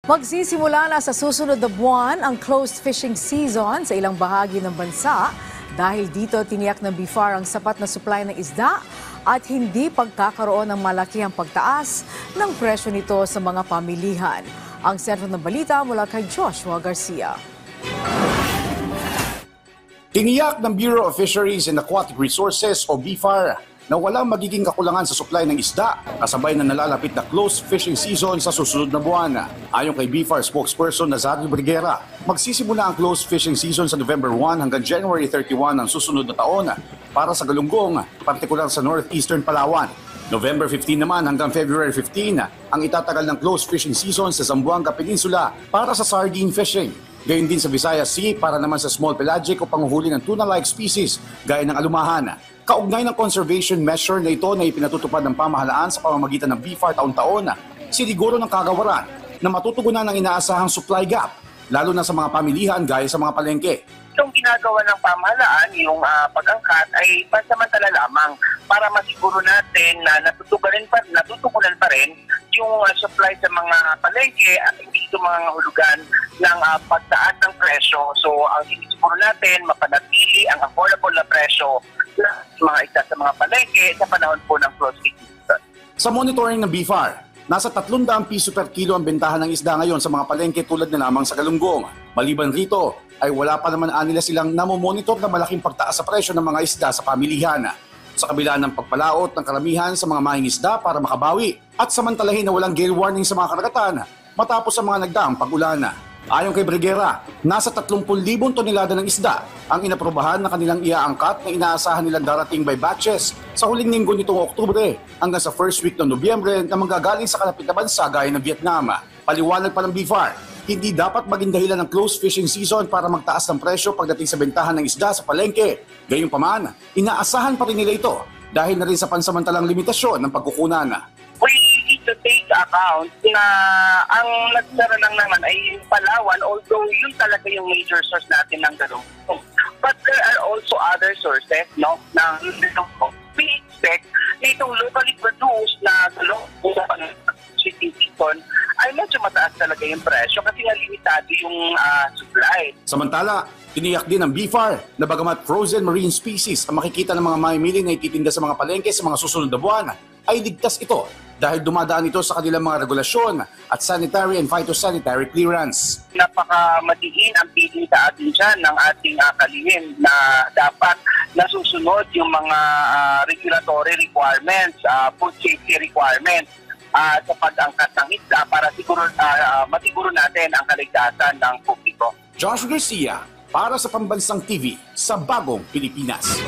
Magsisimula na sa susunod na buwan ang closed fishing season sa ilang bahagi ng bansa. Dahil dito, tiniyak ng BIFAR ang sapat na supply ng isda at hindi pagkakaroon ng malakihang pagtaas ng presyo nito sa mga pamilihan. Ang sentro ng balita mula kay Joshua Garcia. Tiniyak ng Bureau of Fisheries and Aquatic Resources o BIFAR na walang magiging kakulangan sa supply ng isda kasabay na nalalapit na closed fishing season sa susunod na buwan. Ayon kay BIFAR spokesperson Nazario Briguera, magsisimula ang closed fishing season sa November 1 hanggang January 31 ng susunod na taon para sa galunggong, partikular sa northeastern Palawan. November 15 naman hanggang February 15 ang itatagal ng closed fishing season sa Zamboanga Peninsula para sa sardine fishing. Gayon din sa Visayas Sea para naman sa small pelagic o panguhuli ng tuna-like species gaya ng alumahan. Kaugnay ng conservation measure na ito na ipinatutupad ng pamahalaan sa pamamagitan ng BIFAR taon-taon, siniguro ng kagawaran na matutugunan ng inaasahang supply gap, lalo na sa mga pamilihan gaya sa mga palengke. Itong ginagawa ng pamahalaan, yung pag-angkat ay pansamantala lamang para masiguro natin na natutugunan pa rin yung supply sa mga palengke at hindi ito mga hulugan ng pagtaas ng presyo. So ang sinisiguro natin, mapanatili ang affordable na presyo ng mga isda sa mga palengke sa panahon po ng closed season. Sa monitoring ng BIFAR, nasa 300 piso per kilo ang bentahan ng isda ngayon sa mga palengke tulad na lamang sa galunggong. Maliban rito, ay wala pa naman nila silang namomonitor na malaking pagtaas sa presyo ng mga isda sa pamilihan. Sa kabila ng pagpalaot ng karamihan sa mga mahing isda para makabawi at samantalahin na walang gale warning sa mga karagatan matapos ang mga nagdaang pag-ulan. Ayon kay Briguera, nasa 30,000 tonelada ng isda ang inaprobahan na kanilang iaangkat na inaasahan nilang darating by batches sa huling linggo nitong Oktubre hanggang sa first week ng Nobyembre na manggagaling sa kalapit na bansa gaya ng Vietnam. Paliwanag pa ng BIFAR, hindi dapat maging dahilan ng closed fishing season para magtaas ng presyo pagdating sa bentahan ng isda sa palengke. Gayunpaman, inaasahan pa rin nila ito dahil na rin sa pansamantalang limitasyon ng pagkukunan. We need to take account na ang nagsara lang naman ay yung Palawan, although yun talaga yung major source natin ng galunggong. But there are also other sources, no, ng galunggong. We expect na itong locally produced na galunggong sa season ay medyo mataas talaga yung presyo kasi nga limitado yung supply. Samantala, tiniyak din ng BIFAR na bagamat frozen marine species ang makikita ng mga mamimili na ititinda sa mga palengke sa mga susunod na buwan, ay ligtas ito dahil dumadaan ito sa kanilang mga regulasyon at sanitary and phytosanitary clearance. Napakamadiin ang pili sa atin dyan ng ating kalihim na dapat nasusunod yung mga regulatory requirements, food safety requirements sa pag-angkat ng isda para masiguro natin ang kaligtasan ng publiko. Josh Garcia para sa Pambansang TV sa Bagong Pilipinas.